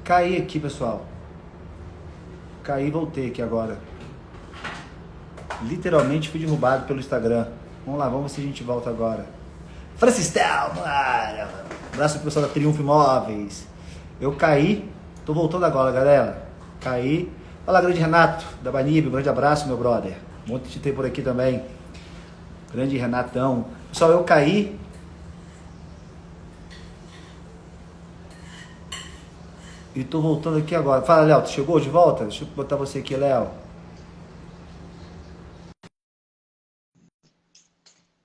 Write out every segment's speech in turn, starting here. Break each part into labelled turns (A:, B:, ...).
A: Caí aqui, pessoal. Caí e voltei aqui agora. Literalmente fui derrubado pelo Instagram. Vamos lá, vamos ver se a gente volta agora. Francistel, mano. Abraço pro pessoal da Triunfo Imóveis. Eu caí, tô voltando agora, galera. Caí. Olá, grande Renato, da Banib. Um grande abraço, meu brother. Um monte de ter por aqui também. Grande Renatão. Pessoal, eu caí. E tô voltando aqui agora. Fala, Léo, tu chegou de volta? Deixa eu botar você aqui, Léo.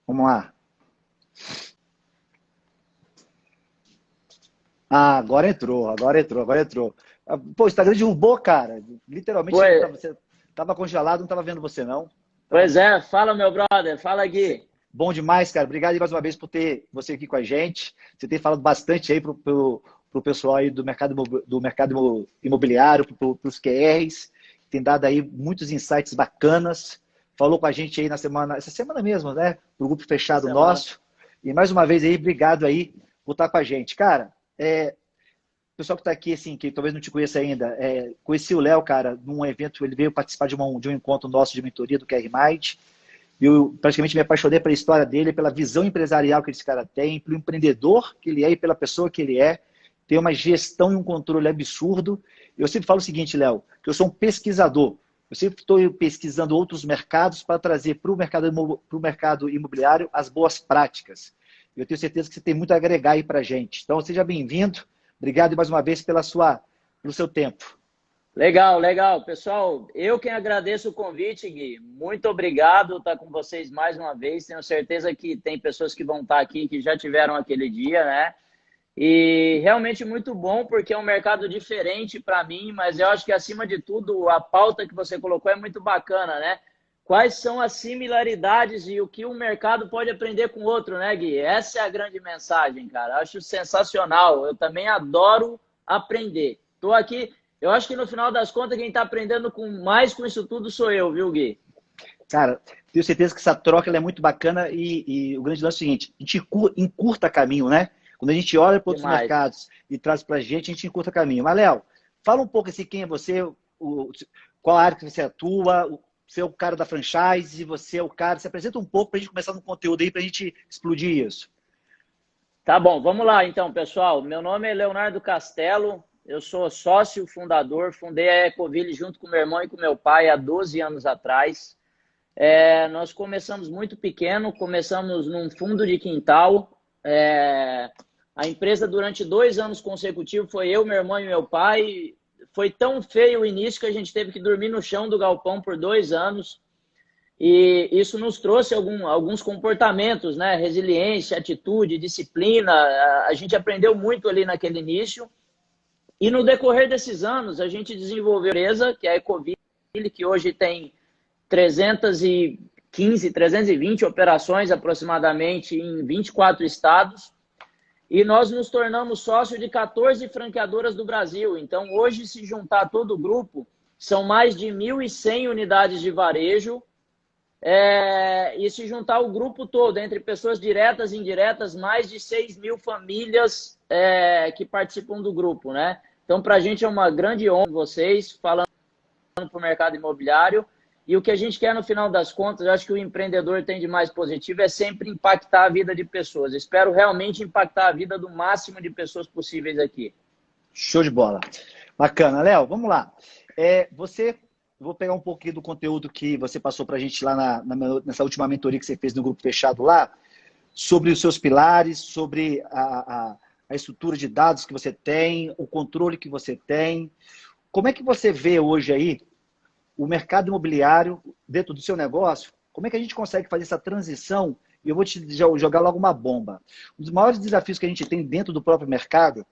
A: Vamos lá. Ah, agora entrou, agora entrou, agora entrou. Pô, o Instagram derrubou, cara. Literalmente,
B: Pois,
A: você tava congelado, não tava vendo você, não. Tava
B: pois é, fala meu brother, fala Gui.
A: bom demais, cara. Obrigado aí mais uma vez por ter você aqui com a gente. Você tem falado bastante aí pro pessoal aí do mercado imobiliário, pros QRs. Tem dado aí muitos insights bacanas. Falou com a gente aí essa semana mesmo, né? Pro grupo fechado
B: Semana.
A: nosso. E mais uma vez aí, obrigado aí por estar com a gente. Cara, o pessoal que está aqui, assim, que talvez não te conheça ainda, conheci o Léo, cara, num evento, ele veio participar de um encontro nosso de mentoria do QR Mind. Eu praticamente me apaixonei pela história dele, pela visão empresarial que esse cara tem, pelo empreendedor que ele é e pela pessoa que ele é. Tem uma gestão e um controle absurdo. Eu sempre falo o seguinte, Léo, que eu sou um pesquisador. Eu sempre estou pesquisando outros mercados para trazer para o mercado imobiliário as boas práticas. Eu tenho certeza que você tem muito a agregar aí para a gente. Então, seja bem-vindo. Obrigado mais uma vez pelo seu tempo.
B: Legal, legal. Pessoal, eu quem agradeço o convite, Gui. Muito obrigado estar com vocês mais uma vez. Tenho certeza que tem pessoas que vão estar aqui que já tiveram aquele dia, né? E realmente muito bom, porque é um mercado diferente para mim, mas eu acho que, acima de tudo, a pauta que você colocou é muito bacana, né? Quais são as similaridades e o que um mercado pode aprender com o outro, né, Gui? Essa é a grande mensagem, cara. Acho sensacional. Eu também adoro aprender. Estou aqui, eu acho que no final das contas, quem está aprendendo mais com isso tudo sou eu, viu, Gui?
A: Cara, tenho certeza que essa troca ela é muito bacana e o grande lance é o seguinte, a gente encurta caminho, né? Quando a gente olha para outros
B: Demais.
A: mercados e traz para a gente encurta caminho. Mas, Léo, fala um pouco assim, quem é você, qual área que você atua, você é o cara da franchise, você é o cara, se apresenta um pouco para a gente começar no conteúdo aí, para a gente explodir isso.
B: Tá bom, vamos lá então, pessoal. Meu nome é Leonardo Castelo, eu sou sócio fundador, fundei a Ecoville junto com meu irmão e com meu pai há 12 anos atrás. Nós começamos muito pequeno, começamos num fundo de quintal. A empresa, durante 2 anos consecutivos, foi eu, meu irmão e meu pai. Foi tão feio o início que a gente teve que dormir no chão do galpão por 2 anos. E isso nos trouxe alguns comportamentos, né? Resiliência, atitude, disciplina. A gente aprendeu muito ali naquele início. E no decorrer desses anos, a gente desenvolveu a empresa, que é a Ecoville, que hoje tem 315, 320 operações aproximadamente em 24 estados. E nós nos tornamos sócio de 14 franqueadoras do Brasil. Então, hoje, se juntar todo o grupo, são mais de 1.100 unidades de varejo. E se juntar o grupo todo, entre pessoas diretas e indiretas, mais de 6.000 famílias que participam do grupo, né? Então, para a gente é uma grande honra vocês falando para o mercado imobiliário. E o que a gente quer, no final das contas, eu acho que o empreendedor tem de mais positivo, é sempre impactar a vida de pessoas. Espero realmente impactar a vida do máximo de pessoas possíveis aqui.
A: Show de bola. Bacana. Léo, vamos lá. Vou pegar um pouquinho do conteúdo que você passou para a gente lá nessa última mentoria que você fez no grupo fechado lá, sobre os seus pilares, sobre a estrutura de dados que você tem, o controle que você tem. Como é que você vê hoje aí o mercado imobiliário dentro do seu negócio? Como é que a gente consegue fazer essa transição? E eu vou te jogar logo uma bomba. Um dos maiores desafios que a gente tem dentro do próprio mercado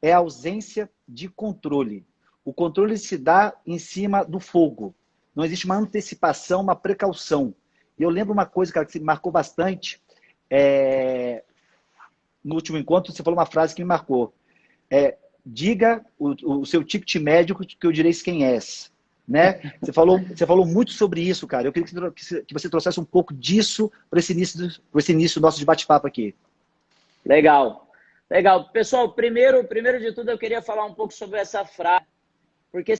A: é a ausência de controle. O controle se dá em cima do fogo. Não existe uma antecipação, uma precaução. E eu lembro uma coisa, cara, que me marcou bastante. No último encontro, você falou uma frase que me marcou. Diga o seu ticket médio que eu direi quem és. Né? Você falou muito sobre isso, cara. Eu queria que você trouxesse um pouco disso para esse início nosso de bate-papo aqui.
B: Legal. Legal. Pessoal, primeiro de tudo eu queria falar um pouco sobre essa frase, porque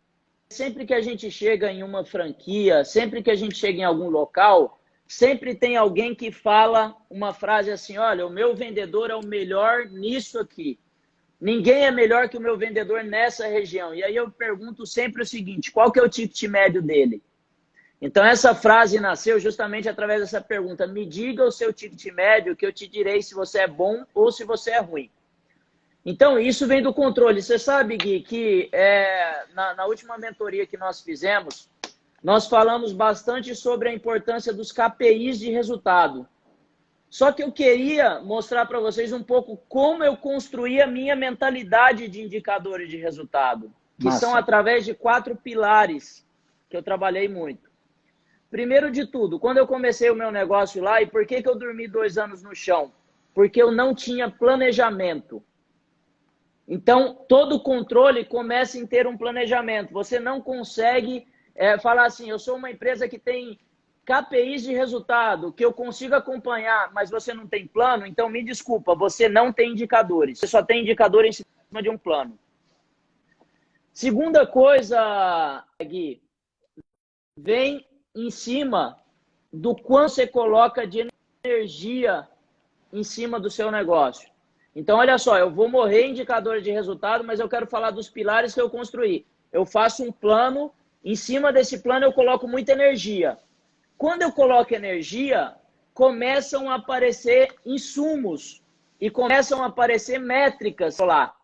B: sempre que a gente chega em uma franquia, sempre que a gente chega em algum local, sempre tem alguém que fala uma frase assim, olha, o meu vendedor é o melhor nisso aqui. Ninguém é melhor que o meu vendedor nessa região. E aí eu pergunto sempre o seguinte, qual que é o ticket médio dele? Então essa frase nasceu justamente através dessa pergunta, me diga o seu ticket médio que eu te direi se você é bom ou se você é ruim. Então, isso vem do controle. Você sabe, Gui, que na última mentoria que nós fizemos, nós falamos bastante sobre a importância dos KPIs de resultado. Só que eu queria mostrar para vocês um pouco como eu construí a minha mentalidade de indicadores de resultado, que são através de 4 pilares que eu trabalhei muito. Primeiro de tudo, quando eu comecei o meu negócio lá, e por que eu dormi 2 anos no chão? Porque eu não tinha planejamento. Então, todo controle começa em ter um planejamento. Você não consegue falar assim, eu sou uma empresa que tem KPIs de resultado, que eu consigo acompanhar, mas você não tem plano, então me desculpa, você não tem indicadores. Você só tem indicador em cima de um plano. Segunda coisa, Gui, vem em cima do quanto você coloca de energia em cima do seu negócio. Então, olha só, eu vou morrer em indicadores de resultado, mas eu quero falar dos pilares que eu construí. Eu faço um plano, em cima desse plano eu coloco muita energia. Quando eu coloco energia, começam a aparecer insumos e começam a aparecer métricas lá.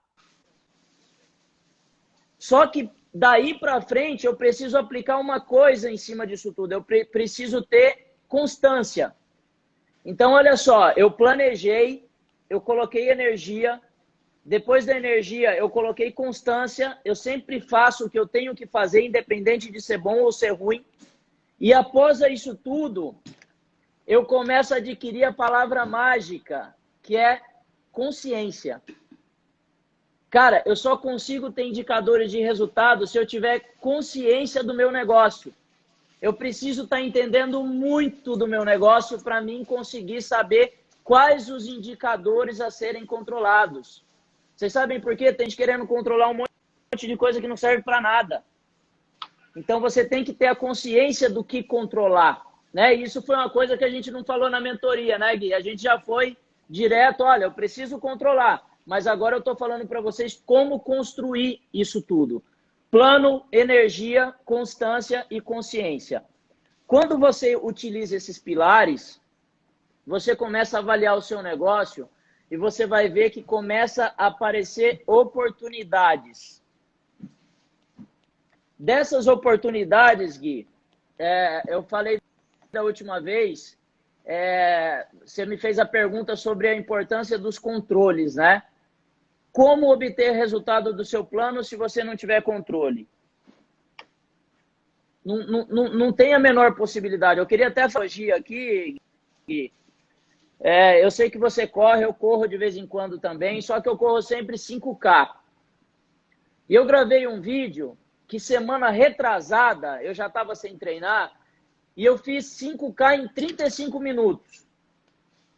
B: Só que daí para frente eu preciso aplicar uma coisa em cima disso tudo. Eu preciso ter constância. Então, olha só, eu planejei, eu coloquei energia, depois da energia eu coloquei constância, eu sempre faço o que eu tenho que fazer, independente de ser bom ou ser ruim. E após isso tudo, eu começo a adquirir a palavra mágica, que é consciência. Cara, eu só consigo ter indicadores de resultado se eu tiver consciência do meu negócio. Eu preciso estar entendendo muito do meu negócio para mim conseguir saber quais os indicadores a serem controlados. Vocês sabem por quê? Tem gente querendo controlar um monte de coisa que não serve para nada. Então você tem que ter a consciência do que controlar, né? Isso foi uma coisa que a gente não falou na mentoria, né, Gui? A gente já foi direto, olha, eu preciso controlar, mas agora eu estou falando para vocês como construir isso tudo. Plano, energia, constância e consciência. Quando você utiliza esses pilares, você começa a avaliar o seu negócio e você vai ver que começa a aparecer oportunidades. Dessas oportunidades, Gui, eu falei da última vez, você me fez a pergunta sobre a importância dos controles, né? Como obter resultado do seu plano se você não tiver controle? Não tem a menor possibilidade. Eu queria até fugir aqui, Gui. Eu sei que você corre, eu corro de vez em quando também, só que eu corro sempre 5K. E eu gravei um vídeo que semana retrasada, eu já estava sem treinar, e eu fiz 5K em 35 minutos.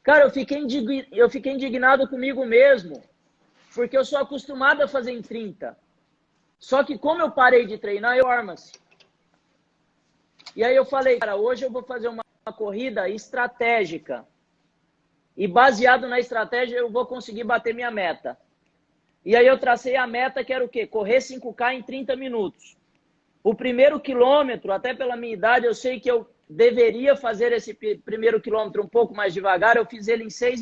B: Cara, eu fiquei indignado comigo mesmo, porque eu sou acostumado a fazer em 30. Só que como eu parei de treinar, eu armas. E aí eu falei, cara, hoje eu vou fazer uma corrida estratégica. E baseado na estratégia, eu vou conseguir bater minha meta. E aí eu tracei a meta que era o quê? Correr 5K em 30 minutos. O primeiro quilômetro, até pela minha idade, eu sei que eu deveria fazer esse primeiro quilômetro um pouco mais devagar. Eu fiz ele em 6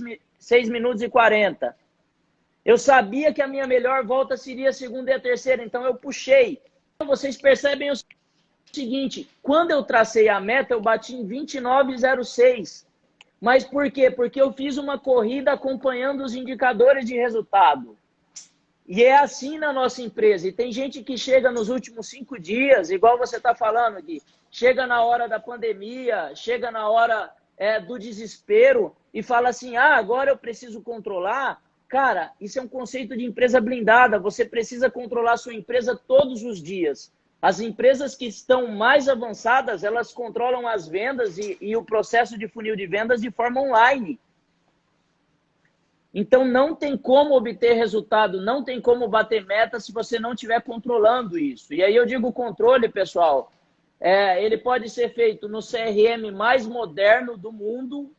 B: minutos e 40. Eu sabia que a minha melhor volta seria a segunda e a terceira, então eu puxei. Vocês percebem o seguinte, quando eu tracei a meta, eu bati em 29,06. Mas por quê? Porque eu fiz uma corrida acompanhando os indicadores de resultado. E é assim na nossa empresa. E tem gente que chega nos últimos 5 dias, igual você está falando, Gui, chega na hora da pandemia, chega na hora do desespero e fala assim, agora eu preciso controlar. Cara, isso é um conceito de empresa blindada. Você precisa controlar a sua empresa todos os dias. As empresas que estão mais avançadas, elas controlam as vendas e o processo de funil de vendas de forma online. Então, não tem como obter resultado, não tem como bater meta se você não estiver controlando isso. E aí eu digo controle, pessoal, ele pode ser feito no CRM mais moderno do mundo,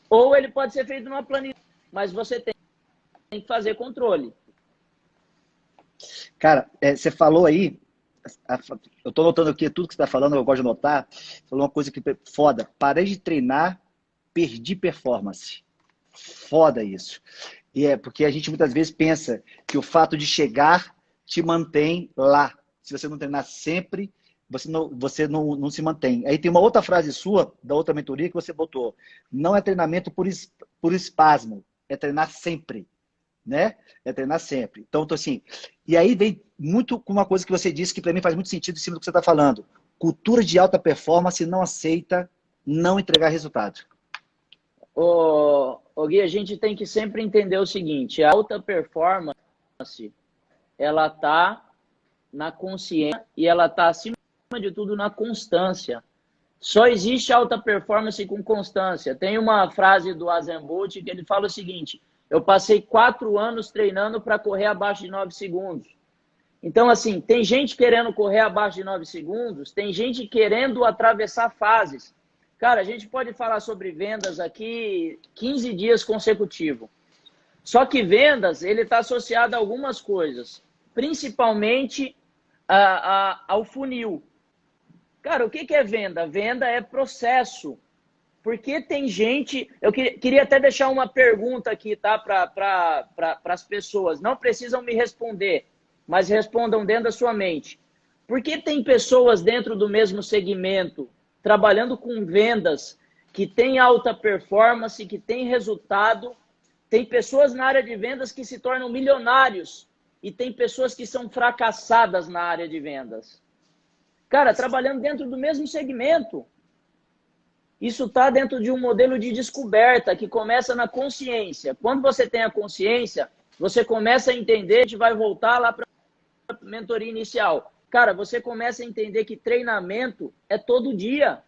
B: ou ele pode ser feito numa planilha, mas você tem que fazer controle.
A: Cara, você falou aí, eu tô notando aqui tudo que você está falando, eu gosto de anotar, falou uma coisa que foda, parei de treinar, perdi performance. Foda isso. E porque a gente muitas vezes pensa que o fato de chegar te mantém lá. Se você não treinar sempre, você não se mantém. Aí tem uma outra frase sua, da outra mentoria, que você botou. Não é treinamento por espasmo, é treinar sempre. Né? É treinar sempre. Então, assim, e aí vem muito com uma coisa que você disse que para mim faz muito sentido em cima do que você está falando. Cultura de alta performance não aceita não entregar resultado.
B: Gui, a gente tem que sempre entender o seguinte, a alta performance, ela está na consciência e ela está, acima de tudo, na constância. Só existe alta performance com constância. Tem uma frase do Usain Bolt que ele fala o seguinte, eu passei 4 anos treinando para correr abaixo de 9 segundos. Então, assim, tem gente querendo correr abaixo de 9 segundos, tem gente querendo atravessar fases. Cara, a gente pode falar sobre vendas aqui 15 dias consecutivos. Só que vendas, ele está associado a algumas coisas, principalmente ao funil. Cara, o que é venda? Venda é processo. Porque tem gente... Eu queria até deixar uma pergunta aqui, tá? Para as pessoas. Não precisam me responder, mas respondam dentro da sua mente. Por que tem pessoas dentro do mesmo segmento trabalhando com vendas, que tem alta performance, que tem resultado, tem pessoas na área de vendas que se tornam milionários e tem pessoas que são fracassadas na área de vendas? Cara, trabalhando dentro do mesmo segmento. Isso está dentro de um modelo de descoberta que começa na consciência. Quando você tem a consciência, você começa a entender, a gente vai voltar lá para a mentoria inicial. Cara, você começa a entender que treinamento é todo dia.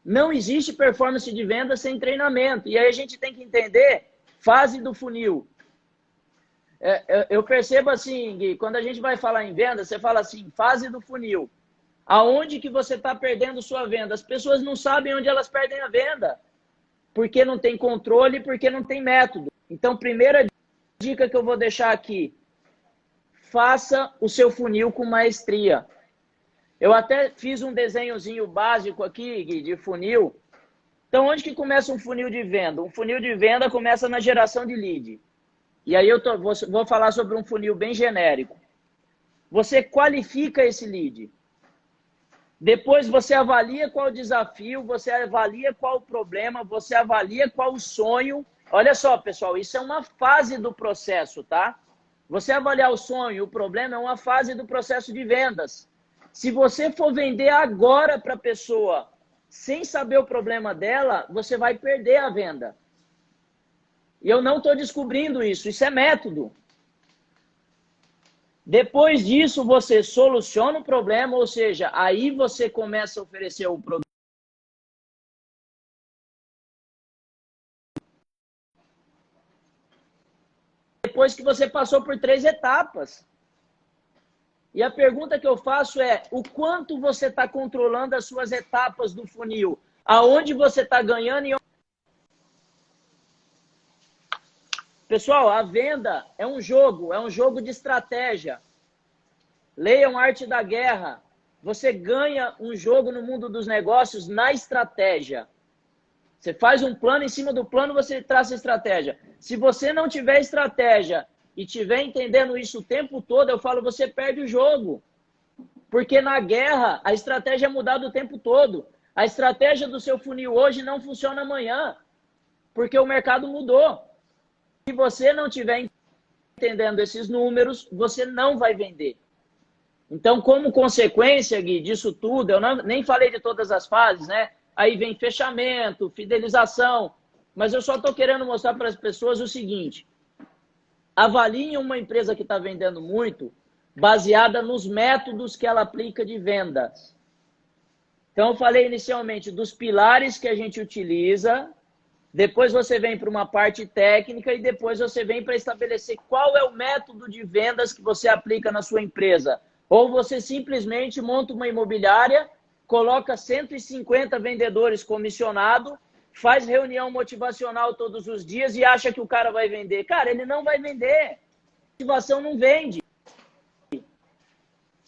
B: Não existe performance de venda sem treinamento. E aí a gente tem que entender fase do funil. Eu percebo assim, Gui, quando a gente vai falar em venda, você fala assim, fase do funil. Aonde que você está perdendo sua venda? As pessoas não sabem onde elas perdem a venda. Porque não tem controle, porque não tem método. Então, primeira dica que eu vou deixar aqui. Faça o seu funil com maestria. Eu até fiz um desenhozinho básico aqui, Gui, de funil. Então, onde que começa um funil de venda? Um funil de venda começa na geração de lead. E aí eu vou falar sobre um funil bem genérico. Você qualifica esse lead. Depois você avalia qual o desafio, você avalia qual o problema, você avalia qual o sonho. Olha só, pessoal, isso é uma fase do processo, tá? Você avaliar o sonho, o problema é uma fase do processo de vendas. Se você for vender agora para a pessoa sem saber o problema dela, você vai perder a venda. E eu não estou descobrindo isso, isso é método. Depois disso, você soluciona o problema, ou seja, aí você começa a oferecer o produto. Depois que você passou por 3 etapas. E a pergunta que eu faço é, o quanto você está controlando as suas etapas do funil? Aonde você está ganhando e onde... Pessoal, a venda é um jogo de estratégia. Leiam Arte da Guerra. Você ganha um jogo no mundo dos negócios na estratégia. Você faz um plano, em cima do plano você traça a estratégia. Se você não tiver estratégia e tiver entendendo isso o tempo todo, eu falo, você perde o jogo. Porque na guerra, a estratégia é mudada o tempo todo. A estratégia do seu funil hoje não funciona amanhã, porque o mercado mudou. Se você não tiver entendendo esses números, você não vai vender. Então, como consequência, Gui, disso tudo, eu nem falei de todas as fases, né? Aí vem fechamento, fidelização, mas eu só estou querendo mostrar para as pessoas o seguinte, avaliem uma empresa que está vendendo muito, baseada nos métodos que ela aplica de vendas. Então, eu falei inicialmente dos pilares que a gente utiliza, depois você vem para uma parte técnica e depois você vem para estabelecer qual é o método de vendas que você aplica na sua empresa. Ou você simplesmente monta uma imobiliária, coloca 150 vendedores comissionados, faz reunião motivacional todos os dias e acha que o cara vai vender. Cara, ele não vai vender. Motivação não vende.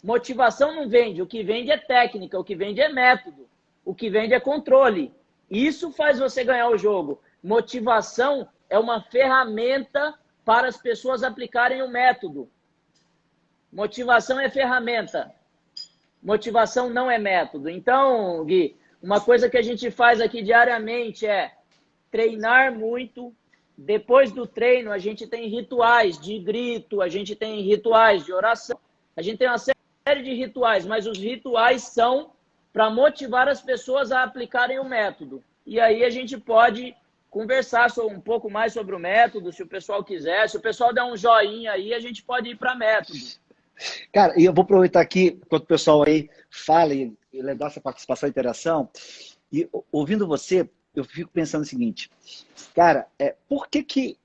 B: Motivação não vende. O que vende é técnica, o que vende é método, o que vende é controle. Isso faz você ganhar o jogo. Motivação é uma ferramenta para as pessoas aplicarem o método. Motivação é ferramenta. Motivação não é método. Então, Gui, uma coisa que a gente faz aqui diariamente é treinar muito. Depois do treino, a gente tem rituais de grito, a gente tem rituais de oração, a gente tem uma série de rituais, mas os rituais são para motivar as pessoas a aplicarem o método. E aí a gente pode conversar um pouco mais sobre o método, se o pessoal quiser. Se o pessoal der um joinha aí, a gente pode ir para método.
A: Cara, e eu vou aproveitar aqui, enquanto o pessoal aí fala e levar essa participação e interação, e ouvindo você, eu fico pensando o seguinte, cara, por que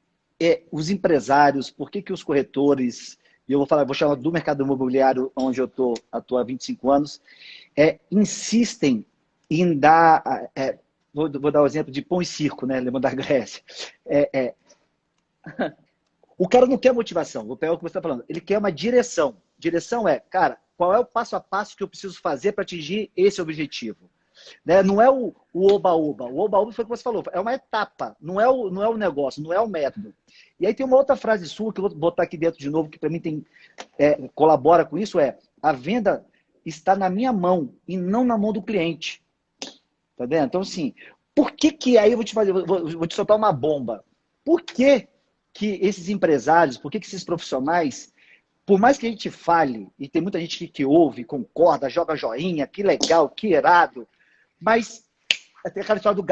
A: os empresários, por que os corretores, e eu vou chamar do mercado imobiliário, onde eu atuo há 25 anos, insistem em dar, vou dar o exemplo de pão e circo, né, lembrando da Grécia. O cara não quer motivação, vou pegar o que você está falando, ele quer uma direção. Direção cara, qual é o passo a passo que eu preciso fazer para atingir esse objetivo? Né? Não é o oba-oba. O oba-oba foi o que você falou, é uma etapa, não é o negócio, não é o método. E aí tem uma outra frase sua, que eu vou botar aqui dentro de novo, que para mim colabora com isso, a venda está na minha mão e não na mão do cliente. Tá vendo? Então, assim, por que aí eu vou te soltar uma bomba? Por que esses empresários, por que esses profissionais, por mais que a gente fale, e tem muita gente que ouve, concorda, joga joinha, que legal, que irado, mas tem aquela história do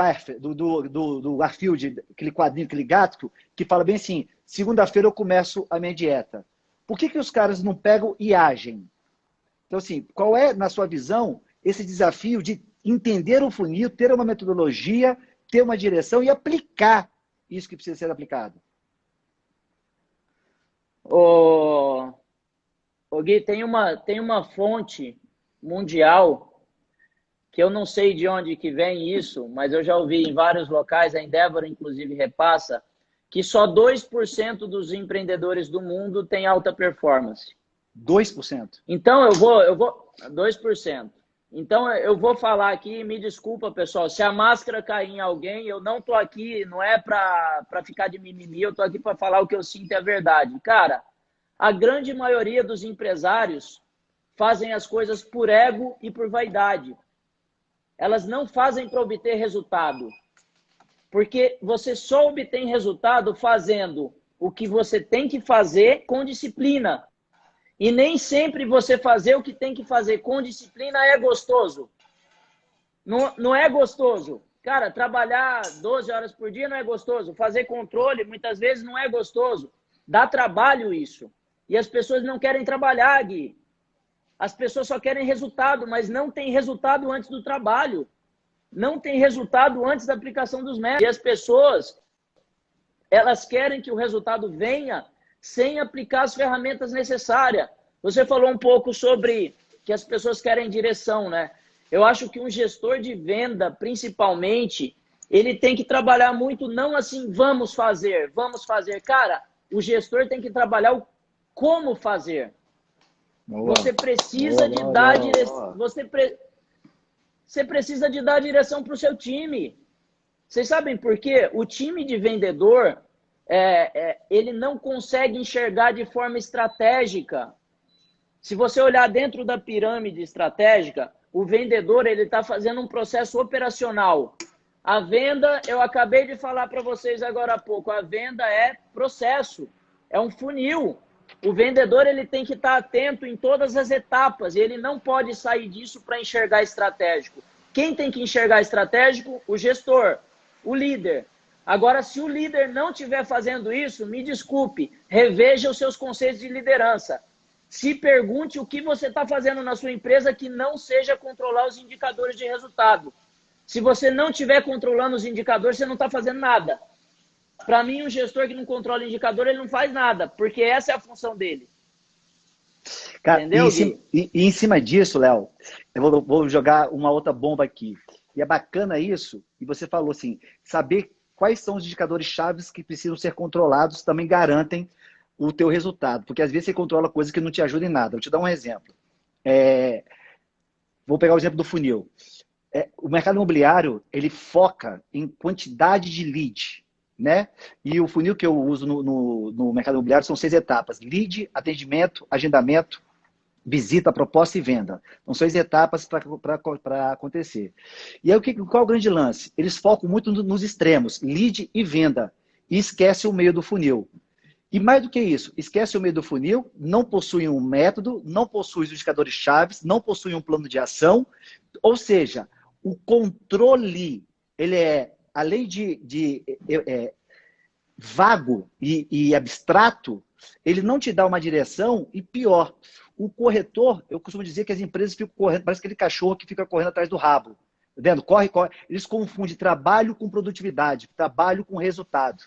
A: Garfield, aquele quadrinho, aquele gato, que fala bem assim, segunda-feira eu começo a minha dieta. Por que os caras não pegam e agem? Então, assim, qual é, na sua visão, esse desafio de entender o funil, ter uma metodologia, ter uma direção e aplicar isso que precisa ser aplicado?
B: Gui, tem uma fonte mundial que eu não sei de onde que vem isso, mas eu já ouvi em vários locais, a Endeavor inclusive repassa, que só 2% dos empreendedores do mundo tem alta performance.
A: 2%?
B: Então eu vou 2%. Então eu vou falar aqui, me desculpa pessoal, se a máscara cair em alguém, eu não tô aqui, não é para ficar de mimimi, eu tô aqui para falar o que eu sinto é verdade. Cara, a grande maioria dos empresários fazem as coisas por ego e por vaidade. Elas não fazem para obter resultado. Porque você só obtém resultado fazendo o que você tem que fazer com disciplina. E nem sempre você fazer o que tem que fazer com disciplina é gostoso. Não é gostoso. Cara, trabalhar 12 horas por dia não é gostoso. Fazer controle muitas vezes não é gostoso. Dá trabalho isso. E as pessoas não querem trabalhar, Gui. As pessoas só querem resultado, mas não tem resultado antes do trabalho. Não tem resultado antes da aplicação dos métodos. E as pessoas, elas querem que o resultado venha sem aplicar as ferramentas necessárias. Você falou um pouco sobre que as pessoas querem direção, né? Eu acho que um gestor de venda, principalmente, ele tem que trabalhar muito, não assim, vamos fazer. Cara, o gestor tem que trabalhar o como fazer. Boa. Você precisa de dar direção. Você precisa de dar direção para o seu time. Vocês sabem por quê? O time de vendedor, ele não consegue enxergar de forma estratégica. Se você olhar dentro da pirâmide estratégica, o vendedor ele está fazendo um processo operacional. A venda, eu acabei de falar para vocês agora há pouco, a venda é processo, é um funil. O vendedor ele tem que estar atento em todas as etapas e ele não pode sair disso para enxergar estratégico. Quem tem que enxergar estratégico? O gestor, o líder. Agora, se o líder não estiver fazendo isso, me desculpe, reveja os seus conceitos de liderança. Se pergunte o que você está fazendo na sua empresa que não seja controlar os indicadores de resultado. Se você não estiver controlando os indicadores, você não está fazendo nada. Para mim, um gestor que não controla o indicador, ele não faz nada, porque essa é a função dele.
A: Cara,
B: Entendeu, Gui?
A: e em cima disso, Léo, eu vou jogar uma outra bomba aqui. E é bacana isso, e você falou assim, saber quais são os indicadores chaves que precisam ser controlados também garantem o teu resultado. Porque às vezes você controla coisas que não te ajudam em nada. Vou te dar um exemplo. Vou pegar o exemplo do funil. O mercado imobiliário, ele foca em quantidade de lead, né? E o funil que eu uso no mercado imobiliário são 6 etapas. Lead, atendimento, agendamento, visita, proposta e venda. São 6 etapas para acontecer. aí, qual é o grande lance? Eles focam muito nos extremos, lead e venda, e esquece o meio do funil. E mais do que isso, esquece o meio do funil, não possui um método, não possui os indicadores chaves, não possui um plano de ação, ou seja, o controle, ele além de vago e abstrato, ele não te dá uma direção e pior, o corretor, eu costumo dizer que as empresas ficam correndo, parece aquele cachorro que fica correndo atrás do rabo. Tá vendo? Corre, corre. Eles confundem trabalho com produtividade, trabalho com resultado.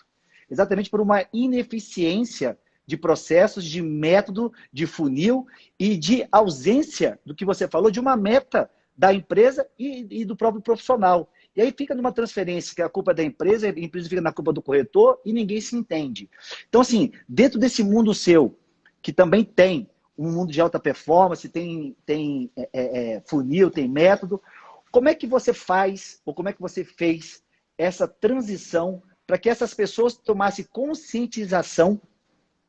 A: Exatamente por uma ineficiência de processos, de método, de funil e de ausência do que você falou, de uma meta da empresa e do próprio profissional. E aí fica numa transferência que a culpa é da empresa, a empresa fica na culpa do corretor e ninguém se entende. Então, assim, dentro desse mundo seu, que também tem um mundo de alta performance, tem funil, tem método, como é que você faz, ou como é que você fez essa transição para que essas pessoas tomassem conscientização,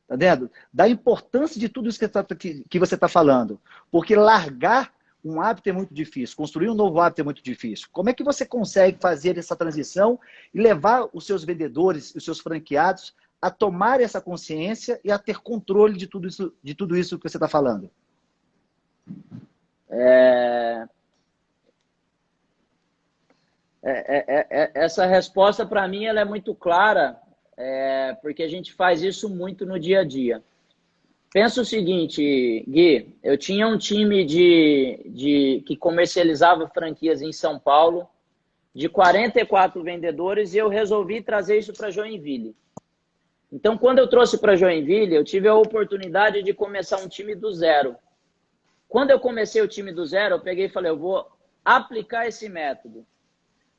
A: tá vendo? Da importância de tudo isso que você está falando. Porque largar um hábito é muito difícil, construir um novo hábito é muito difícil. Como é que você consegue fazer essa transição e levar os seus vendedores, os seus franqueados a tomar essa consciência e a ter controle de tudo isso que você está falando?
B: Essa resposta, para mim, ela é muito clara, porque a gente faz isso muito no dia a dia. Pensa o seguinte, Gui, eu tinha um time que comercializava franquias em São Paulo, de 44 vendedores, e eu resolvi trazer isso para Joinville. Então, quando eu trouxe para Joinville, eu tive a oportunidade de começar um time do zero. Quando eu comecei o time do zero, eu peguei e falei, eu vou aplicar esse método.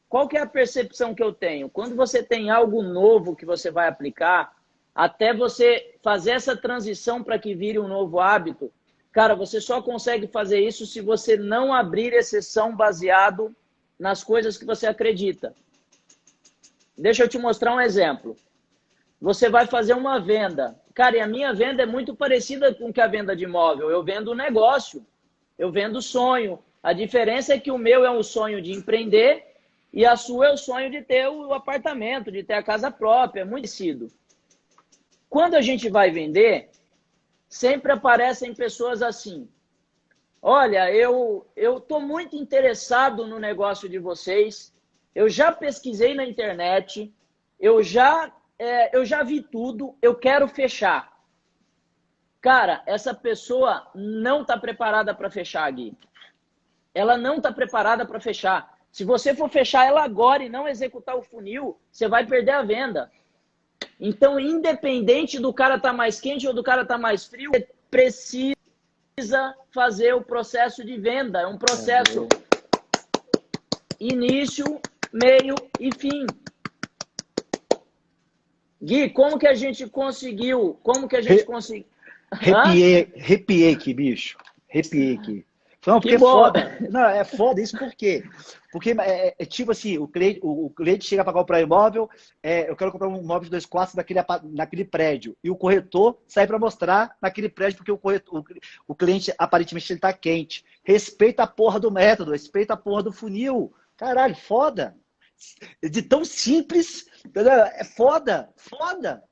B: Qual que é a percepção que eu tenho? Quando você tem algo novo que você vai aplicar, até você fazer essa transição para que vire um novo hábito, cara, você só consegue fazer isso se você não abrir exceção baseado nas coisas que você acredita. Deixa eu te mostrar um exemplo. Você vai fazer uma venda. Cara, e a minha venda é muito parecida com que a venda de imóvel. Eu vendo negócio, eu vendo sonho. A diferença é que o meu é um sonho de empreender e a sua é o sonho de ter o apartamento, de ter a casa própria. É muito parecido. Quando a gente vai vender, sempre aparecem pessoas assim. Olha, eu estou muito interessado no negócio de vocês. Eu já pesquisei na internet. Eu já vi tudo. Eu quero fechar. Cara, essa pessoa não está preparada para fechar, Gui. Ela não está preparada para fechar. Se você for fechar ela agora e não executar o funil, você vai perder a venda. Então, independente do cara estar mais quente ou do cara estar mais frio, você precisa fazer o processo de venda. É um processo início, meio e fim. Gui, como que a gente conseguiu?
A: Arrepiei aqui, bicho. Arrepiei aqui. Não, porque é foda. Não, é foda isso por quê? Porque tipo assim, o cliente chega para comprar imóvel, eu quero comprar um imóvel de 2 quartos naquele prédio. E o corretor sai para mostrar naquele prédio porque o cliente aparentemente ele tá quente. Respeita a porra do método, respeita a porra do funil. Caralho, foda. De tão simples, é foda, foda.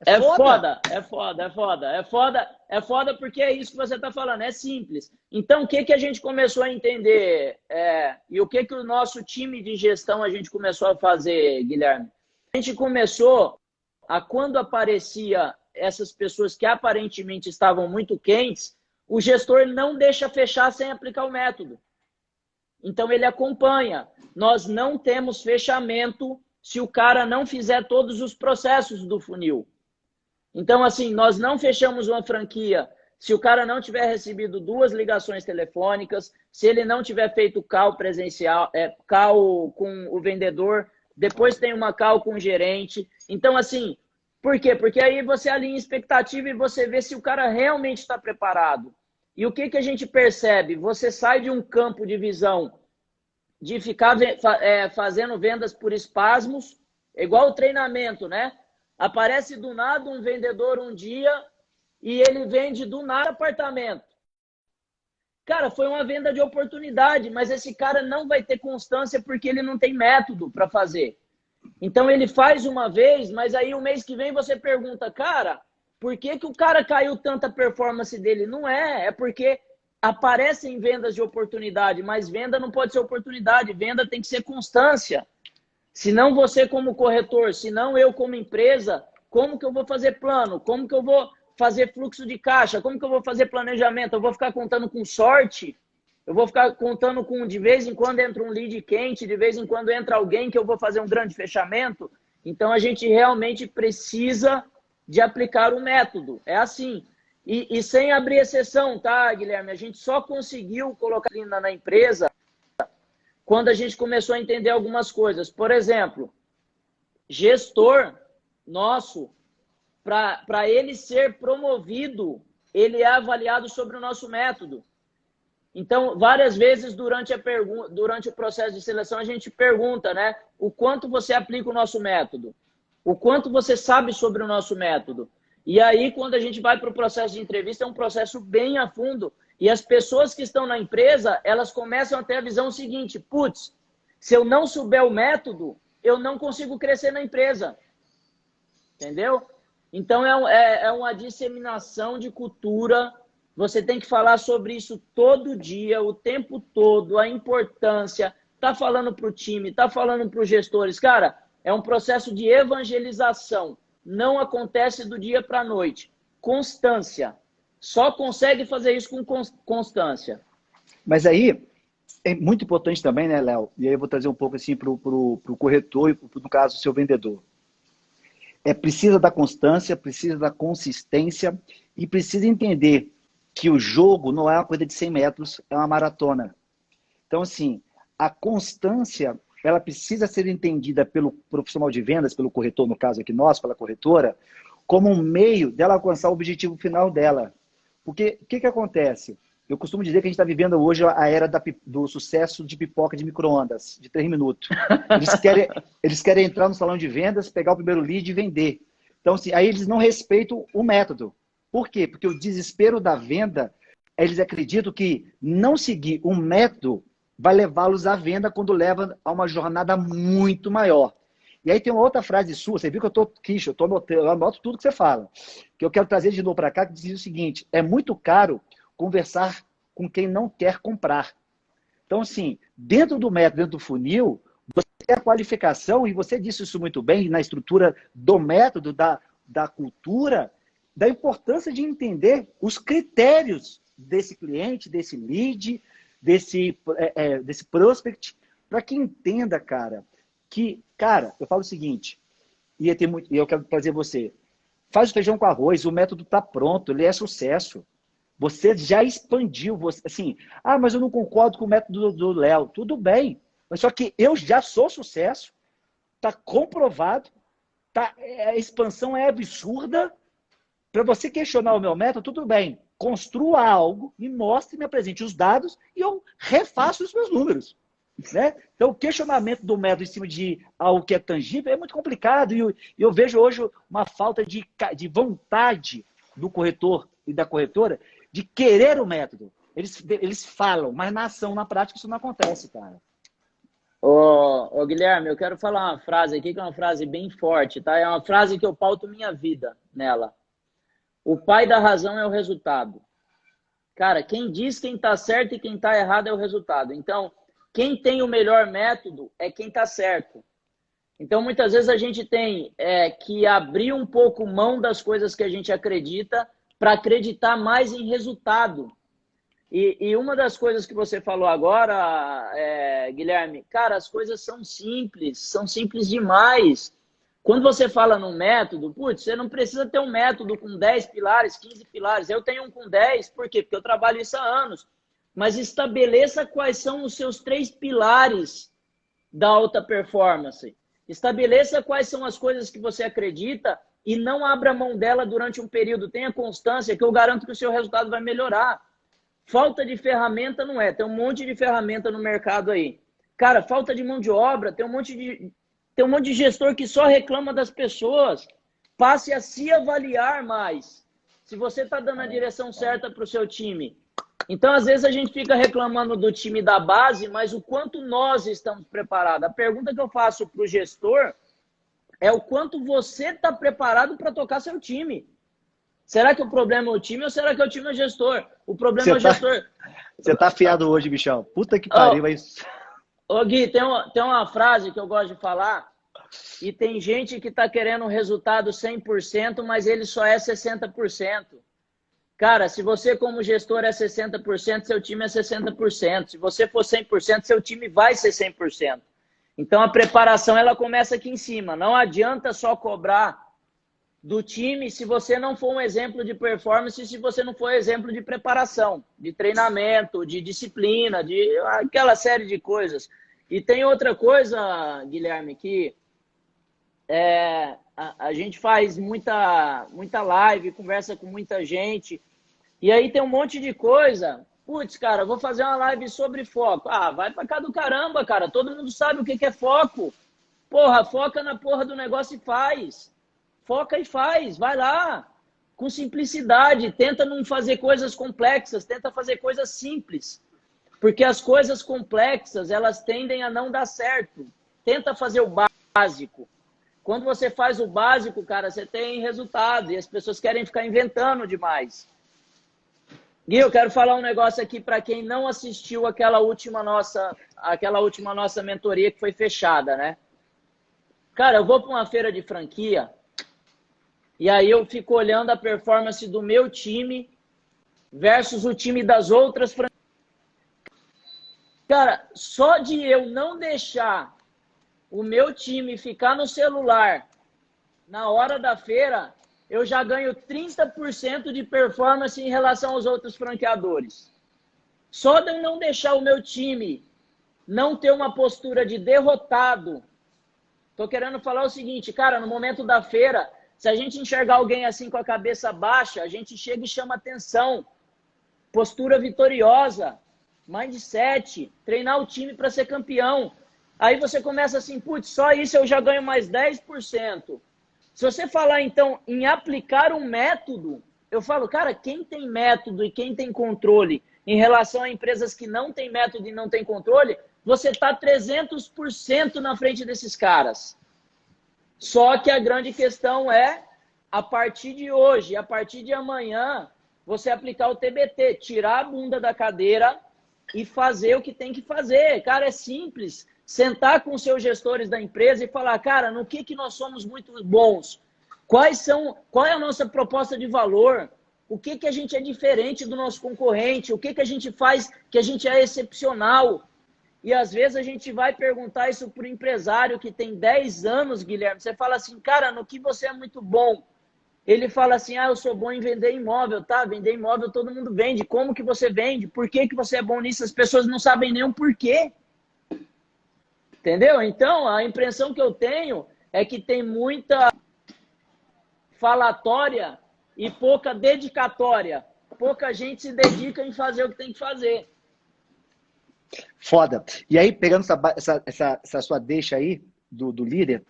B: É foda porque é isso que você está falando, é simples. Então, o que a gente começou a entender e o que o nosso time de gestão a gente começou a fazer, Guilherme? A gente começou quando aparecia essas pessoas que aparentemente estavam muito quentes, o gestor não deixa fechar sem aplicar o método. Então ele acompanha. Nós não temos fechamento se o cara não fizer todos os processos do funil. Então, assim, nós não fechamos uma franquia se o cara não tiver recebido 2 ligações telefônicas, se ele não tiver feito call presencial, call com o vendedor, depois tem uma call com o gerente. Então, assim, por quê? Porque aí você alinha expectativa e você vê se o cara realmente está preparado. E o que a gente percebe? Você sai de um campo de visão de ficar fazendo vendas por espasmos, igual o treinamento, né? Aparece do nada um vendedor um dia e ele vende do nada apartamento. Cara, foi uma venda de oportunidade, mas esse cara não vai ter constância porque ele não tem método para fazer. Então ele faz uma vez, mas aí o mês que vem você pergunta, cara, por que o cara caiu tanta performance dele? Não é porque aparecem vendas de oportunidade, mas venda não pode ser oportunidade, venda tem que ser constância. Senão você como corretor, senão eu como empresa, como que eu vou fazer plano? Como que eu vou fazer fluxo de caixa? Como que eu vou fazer planejamento? Eu vou ficar contando com sorte? Eu vou ficar contando com, de vez em quando entra um lead quente, de vez em quando entra alguém que eu vou fazer um grande fechamento? Então a gente realmente precisa de aplicar o método. É assim. E sem abrir exceção, tá, Guilherme? A gente só conseguiu colocar na empresa quando a gente começou a entender algumas coisas. Por exemplo, gestor nosso, para ele ser promovido, ele é avaliado sobre o nosso método. Então, várias vezes durante o processo de seleção, a gente pergunta, né? O quanto você aplica o nosso método? O quanto você sabe sobre o nosso método? E aí, quando a gente vai para o processo de entrevista, é um processo bem a fundo. E as pessoas que estão na empresa, elas começam a ter a visão seguinte, putz, se eu não souber o método, eu não consigo crescer na empresa. Entendeu? Então, é uma disseminação de cultura. Você tem que falar sobre isso todo dia, o tempo todo, a importância. Tá falando para o time, tá falando para os gestores. Cara, é um processo de evangelização. Não acontece do dia para a noite. Constância. Só consegue fazer isso com constância.
A: Mas aí, é muito importante também, né, Léo? E aí eu vou trazer um pouco assim para o corretor e, no caso, o seu vendedor. Precisa da constância, precisa da consistência e precisa entender que o jogo não é uma corrida de 100 metros, é uma maratona. Então, assim, a constância, ela precisa ser entendida pelo profissional de vendas, pelo corretor, no caso aqui nós, pela corretora, como um meio dela alcançar o objetivo final dela. Porque o que acontece? Eu costumo dizer que a gente está vivendo hoje a era do sucesso de pipoca de micro-ondas, de 3 minutos. Eles querem entrar no salão de vendas, pegar o primeiro lead e vender. Então, assim, aí eles não respeitam o método. Por quê? Porque o desespero da venda, eles acreditam que não seguir um método vai levá-los à venda quando leva a uma jornada muito maior. E aí tem uma outra frase sua, você viu que eu estou quiche, eu anoto tudo que você fala, que eu quero trazer de novo para cá, que diz o seguinte, é muito caro conversar com quem não quer comprar. Então, assim, dentro do método, dentro do funil, você tem a qualificação, e você disse isso muito bem, na estrutura do método, da cultura, da importância de entender os critérios desse cliente, desse lead, desse prospect, para que entenda, cara, eu falo o seguinte, e eu quero trazer você, faz o feijão com arroz, o método está pronto, ele é sucesso. Você já expandiu, assim, mas eu não concordo com o método do Léo. Tudo bem, mas só que eu já sou sucesso, está comprovado, a expansão é absurda. Para você questionar o meu método, tudo bem, construa algo, me mostre, me apresente os dados e eu refaço os meus números. Né? Então, o questionamento do método em cima de algo que é tangível é muito complicado e eu vejo hoje uma falta de vontade do corretor e da corretora de querer o método. Eles falam, mas na ação, na prática, isso não acontece, cara.
B: Ô, Guilherme, eu quero falar uma frase aqui que é uma frase bem forte, tá? É uma frase que eu pauto minha vida nela. O pai da razão é o resultado. Cara, quem diz quem tá certo e quem tá errado é o resultado. Então, quem tem o melhor método é quem tá certo. Então, muitas vezes a gente tem que abrir um pouco mão das coisas que a gente acredita para acreditar mais em resultado. E uma das coisas que você falou agora, Guilherme, cara, as coisas são simples demais. Quando você fala num método, putz, você não precisa ter um método com 10 pilares, 15 pilares. Eu tenho um com 10, por quê? Porque eu trabalho isso há anos. Mas estabeleça quais são os seus 3 pilares da alta performance. Estabeleça quais são as coisas que você acredita e não abra mão dela durante um período. Tenha constância, que eu garanto que o seu resultado vai melhorar. Falta de ferramenta não é. Tem um monte de ferramenta no mercado aí. Cara, falta de mão de obra, tem um monte de gestor que só reclama das pessoas. Passe a se avaliar mais. Se você está dando a direção certa para o seu time. Então, às vezes, a gente fica reclamando do time da base, mas o quanto nós estamos preparados. A pergunta que eu faço para o gestor é o quanto você está preparado para tocar seu time. Será que o problema é o time ou será que o time é o gestor? O problema é o gestor.
A: Você tá afiado hoje, bichão. Puta que pariu, isso.
B: Ô Gui, tem uma frase que eu gosto de falar e tem gente que tá querendo um resultado 100%, mas ele só é 60%. Cara, se você como gestor é 60%, seu time é 60%. Se você for 100%, seu time vai ser 100%. Então a preparação ela começa aqui em cima. Não adianta só cobrar do time se você não for um exemplo de performance, se você não for exemplo de preparação, de treinamento, de disciplina, de aquela série de coisas. E tem outra coisa, Guilherme, que a gente faz muita live, conversa com muita gente, e aí tem um monte de coisa. Putz, cara, vou fazer uma live sobre foco. Ah, vai pra cá do caramba, cara. Todo mundo sabe o que é foco. Porra, foca na porra do negócio e faz. Foca e faz, vai lá. Com simplicidade. Tenta não fazer coisas complexas, tenta fazer coisas simples. Porque as coisas complexas, elas tendem a não dar certo. Tenta fazer o básico. Quando você faz o básico, cara, você tem resultado. E as pessoas querem ficar inventando demais. Gui, eu quero falar um negócio aqui para quem não assistiu aquela última nossa mentoria que foi fechada, né? Cara, eu vou para uma feira de franquia e aí eu fico olhando a performance do meu time versus o time das outras franquias. Cara, só de eu não deixar o meu time ficar no celular na hora da feira, eu já ganho 30% de performance em relação aos outros franqueadores. Só de eu não deixar o meu time não ter uma postura de derrotado. Tô querendo falar o seguinte, cara, no momento da feira, se a gente enxergar alguém assim com a cabeça baixa, a gente chega e chama atenção. Postura vitoriosa, mindset, treinar o time para ser campeão. Aí você começa assim, putz, só isso eu já ganho mais 10%. Se você falar, então, em aplicar um método, eu falo, cara, quem tem método e quem tem controle em relação a empresas que não têm método e não têm controle, você está 300% na frente desses caras. Só que a grande questão é, a partir de hoje, a partir de amanhã, você aplicar o TBT, tirar a bunda da cadeira e fazer o que tem que fazer. Cara, é simples. Sentar com os seus gestores da empresa e falar, cara, no que nós somos muito bons? Qual é a nossa proposta de valor? O que a gente é diferente do nosso concorrente? O que a gente faz que a gente é excepcional? E às vezes a gente vai perguntar isso para o empresário que tem 10 anos, Guilherme. Você fala assim, cara, no que você é muito bom? Ele fala assim, eu sou bom em vender imóvel, tá? Vender imóvel todo mundo vende. Como que você vende? Por que você é bom nisso? As pessoas não sabem nem o porquê. Entendeu? Então, a impressão que eu tenho é que tem muita falatória e pouca dedicatória. Pouca gente se dedica em fazer o que tem que fazer.
A: Foda. E aí, pegando essa sua deixa aí do líder,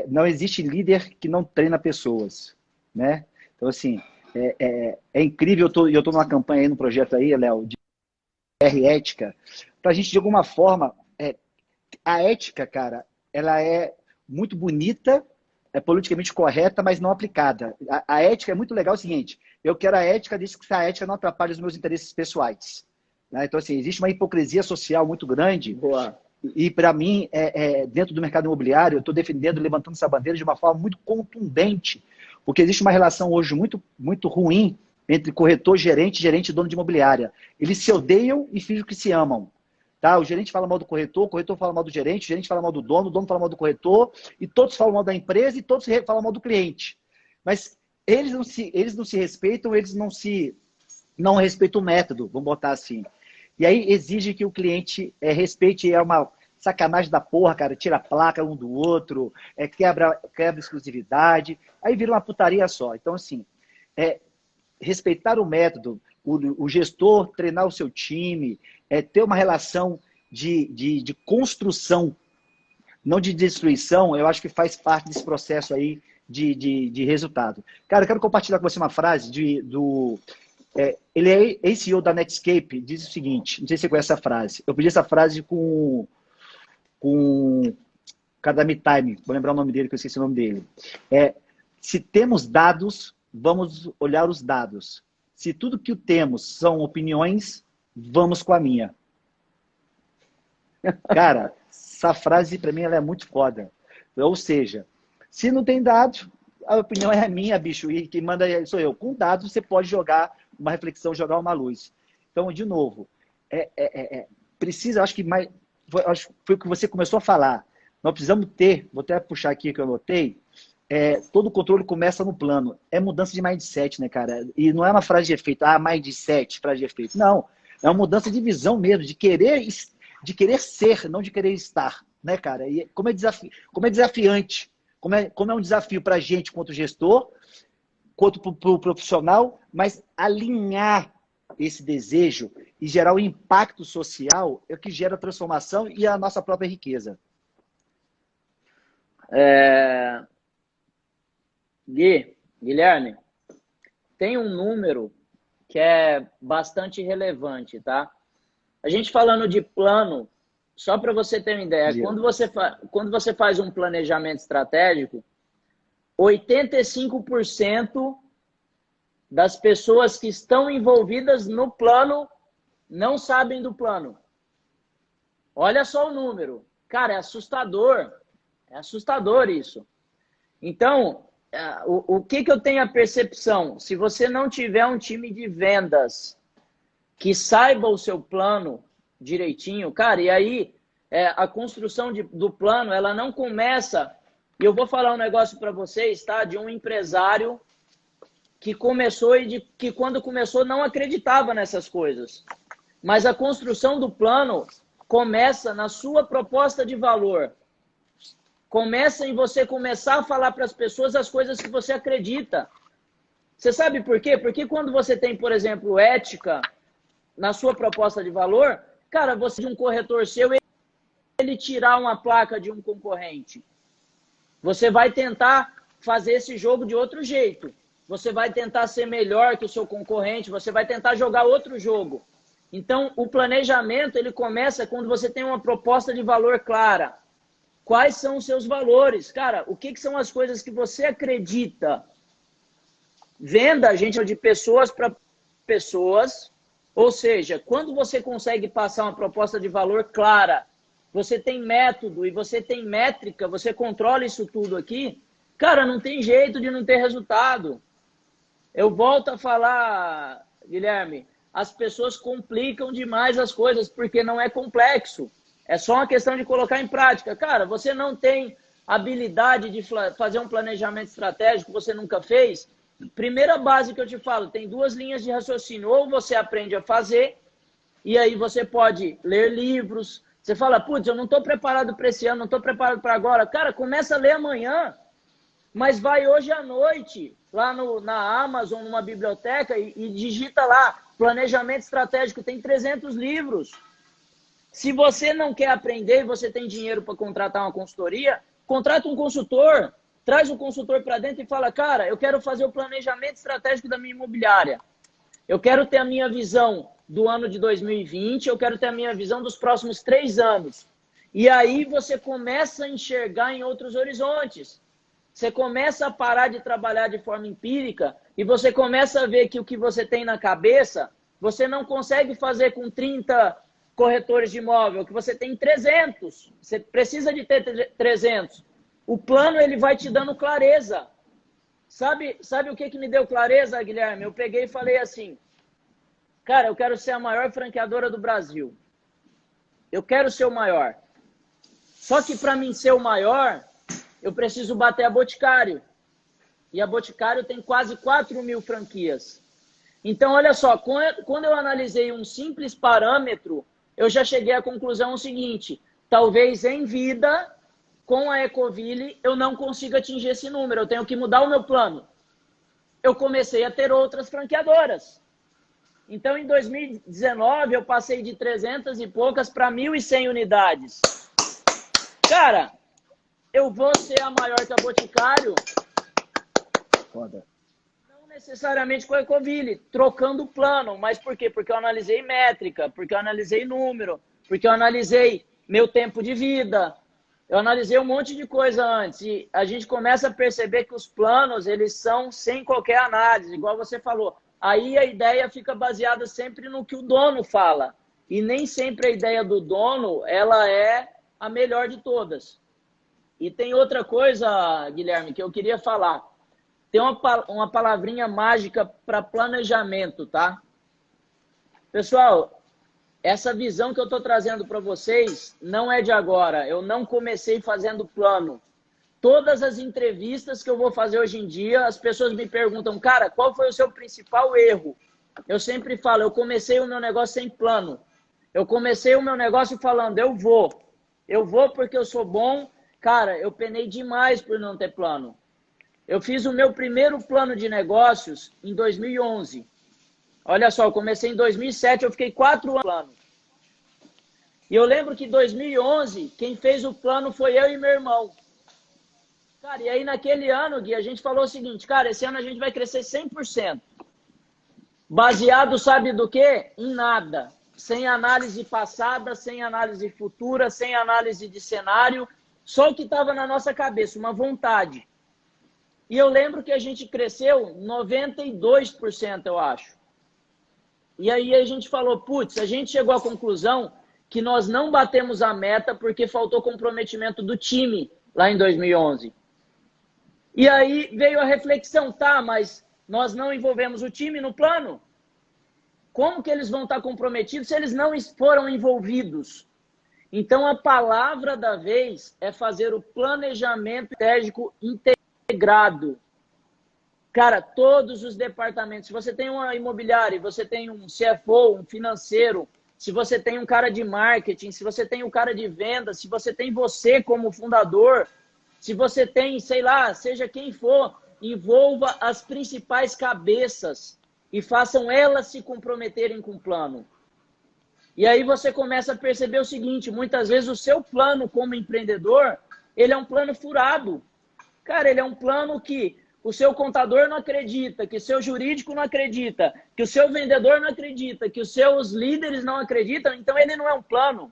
A: não existe líder que não treina pessoas, né? Então, assim, é incrível. Eu tô numa campanha aí, no projeto aí, Léo, de ética, pra gente, de alguma forma... A ética, cara, ela é muito bonita, é politicamente correta, mas não aplicada. A ética é muito legal, é o seguinte, eu quero a ética desde que essa ética não atrapalhe os meus interesses pessoais. Né? Então, assim, existe uma hipocrisia social muito grande.
B: Boa.
A: E para mim, dentro do mercado imobiliário, eu estou defendendo, levantando essa bandeira de uma forma muito contundente, porque existe uma relação hoje muito, muito ruim entre corretor, gerente, gerente e dono de imobiliária. Eles se odeiam e fingem que se amam. Tá? O gerente fala mal do corretor, o corretor fala mal do gerente, o gerente fala mal do dono, o dono fala mal do corretor, e todos falam mal da empresa e todos falam mal do cliente. Mas eles não se respeitam, não respeitam o método, vamos botar assim. E aí exige que o cliente respeite, é uma sacanagem da porra, cara, tira a placa um do outro, quebra exclusividade, aí vira uma putaria só. Então, assim, respeitar o método, o gestor treinar o seu time, ter uma relação de construção, não de destruição, eu acho que faz parte desse processo aí de resultado. Cara, eu quero compartilhar com você uma frase ele é ex-CEO da Netscape, diz o seguinte, não sei se você conhece essa frase, eu pedi essa frase com o cara da MeTime, vou lembrar o nome dele, que eu esqueci o nome dele. Se temos dados, vamos olhar os dados. Se tudo que temos são opiniões, vamos com a minha. Cara, essa frase para mim ela é muito foda. Ou seja, se não tem dados, a opinião é minha, bicho, e quem manda sou eu. Com dados você pode jogar uma reflexão, jogar uma luz. Então, de novo, precisa, acho que foi o que você começou a falar. Nós precisamos vou até puxar aqui que eu anotei, todo o controle começa no plano. É mudança de mindset, né, cara? E não é uma frase de efeito, mindset, frase de efeito. Não, é uma mudança de visão mesmo, de querer ser, não de querer estar, né, cara? E como é desafiante, como é um desafio para a gente, quanto gestor, quanto para o profissional, mas alinhar esse desejo e gerar o impacto social é o que gera a transformação e a nossa própria riqueza.
B: Guilherme, tem um número que é bastante relevante, tá? A gente falando de plano, só para você ter uma ideia, quando você faz um planejamento estratégico, 85% das pessoas que estão envolvidas no plano não sabem do plano. Olha só o número. Cara, é assustador. É assustador isso. Então, o que eu tenho a percepção? Se você não tiver um time de vendas que saiba o seu plano direitinho, cara, e aí a construção do plano, ela não começa... E eu vou falar um negócio para vocês, tá? De um empresário que começou e que quando começou não acreditava nessas coisas. Mas a construção do plano começa na sua proposta de valor. Começa em você começar a falar para as pessoas as coisas que você acredita. Você sabe por quê? Porque quando você tem, por exemplo, ética na sua proposta de valor, cara, você de um corretor seu, ele tirar uma placa de um concorrente. Você vai tentar fazer esse jogo de outro jeito. Você vai tentar ser melhor que o seu concorrente, você vai tentar jogar outro jogo. Então, o planejamento, ele começa quando você tem uma proposta de valor clara. Quais são os seus valores? Cara, o que são as coisas que você acredita? Venda, gente, de pessoas para pessoas. Ou seja, quando você consegue passar uma proposta de valor clara, você tem método e você tem métrica, você controla isso tudo aqui, cara, não tem jeito de não ter resultado. Eu volto a falar, Guilherme, as pessoas complicam demais as coisas porque não é complexo. É só uma questão de colocar em prática. Cara, você não tem habilidade de fazer um planejamento estratégico, você nunca fez? Primeira base que eu te falo, tem 2 linhas de raciocínio. Ou você aprende a fazer, e aí você pode ler livros. Você fala, putz, eu não estou preparado para esse ano, não estou preparado para agora. Cara, começa a ler amanhã. Mas vai hoje à noite, lá na Amazon, numa biblioteca, e digita lá, planejamento estratégico, tem 300 livros. Se você não quer aprender e você tem dinheiro para contratar uma consultoria, contrata um consultor, traz um consultor para dentro e fala, cara, eu quero fazer o planejamento estratégico da minha imobiliária. Eu quero ter a minha visão do ano de 2020, eu quero ter a minha visão dos próximos 3 anos. E aí você começa a enxergar em outros horizontes. Você começa a parar de trabalhar de forma empírica e você começa a ver que o que você tem na cabeça, você não consegue fazer com 30 corretores de imóvel, que você tem 300. Você precisa de ter 300. O plano, ele vai te dando clareza. Sabe o que me deu clareza, Guilherme? Eu peguei e falei assim, cara, eu quero ser a maior franqueadora do Brasil. Eu quero ser o maior. Só que para mim ser o maior, eu preciso bater a Boticário. E a Boticário tem quase 4.000 franquias. Então, olha só, quando eu analisei um simples parâmetro, eu já cheguei à conclusão seguinte, talvez em vida, com a Ecoville, eu não consiga atingir esse número, eu tenho que mudar o meu plano. Eu comecei a ter outras franqueadoras. Então, em 2019, eu passei de 300 e poucas para 1.100 unidades. Cara, eu vou ser a maior que a Boticário.
A: Foda.
B: Não necessariamente com a Ecoville, trocando o plano. Mas por quê? Porque eu analisei métrica, porque eu analisei número, porque eu analisei meu tempo de vida. Eu analisei um monte de coisa antes. E a gente começa a perceber que os planos, eles são sem qualquer análise, igual você falou. Aí a ideia fica baseada sempre no que o dono fala. E nem sempre a ideia do dono, ela é a melhor de todas. E tem outra coisa, Guilherme, que eu queria falar. Tem uma palavrinha mágica para planejamento, tá? Pessoal, essa visão que eu estou trazendo para vocês não é de agora. Eu não comecei fazendo plano. Todas as entrevistas que eu vou fazer hoje em dia, as pessoas me perguntam, cara, qual foi o seu principal erro? Eu sempre falo, eu comecei o meu negócio sem plano. Eu comecei o meu negócio falando, eu vou. Eu vou porque eu sou bom. Cara, eu penei demais por não ter plano. Eu fiz o meu primeiro plano de negócios em 2011. Olha só, eu comecei em 2007, eu fiquei 4 anos no plano. E eu lembro que em 2011, quem fez o plano foi eu e meu irmão. Cara, e aí naquele ano, Gui, a gente falou o seguinte, cara, esse ano a gente vai crescer 100%. Baseado, sabe do quê? Em nada. Sem análise passada, sem análise futura, sem análise de cenário. Só o que estava na nossa cabeça, uma vontade. E eu lembro que a gente cresceu 92%, eu acho. E aí a gente falou, putz, a gente chegou à conclusão que nós não batemos a meta porque faltou comprometimento do time lá em 2011. E aí veio a reflexão, tá, mas nós não envolvemos o time no plano? Como que eles vão estar comprometidos se eles não foram envolvidos? Então a palavra da vez é fazer o planejamento estratégico integrado. Cara, todos os departamentos, se você tem uma imobiliária, você tem um CFO, um financeiro, se você tem um cara de marketing, se você tem um cara de venda, se você tem você como fundador, se você tem, sei lá, seja quem for, envolva as principais cabeças e façam elas se comprometerem com o plano. E aí você começa a perceber o seguinte, muitas vezes o seu plano como empreendedor, ele é um plano furado. Cara, ele é um plano que o seu contador não acredita, que o seu jurídico não acredita, que o seu vendedor não acredita, que os seus líderes não acreditam, então ele não é um plano.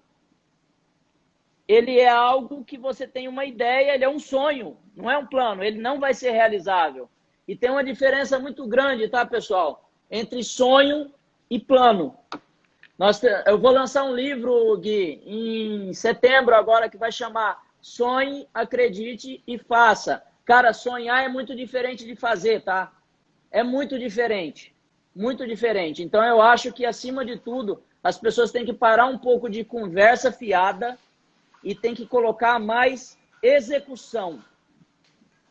B: Ele é algo que você tem uma ideia, ele é um sonho, não é um plano, ele não vai ser realizável. E tem uma diferença muito grande, tá, pessoal? Entre sonho e plano. Eu vou lançar um livro, Gui, em setembro agora, que vai chamar Sonhe, Acredite e Faça. Cara, sonhar é muito diferente de fazer, tá? É muito diferente. Muito diferente. Então, eu acho que, acima de tudo, as pessoas têm que parar um pouco de conversa fiada e tem que colocar mais execução.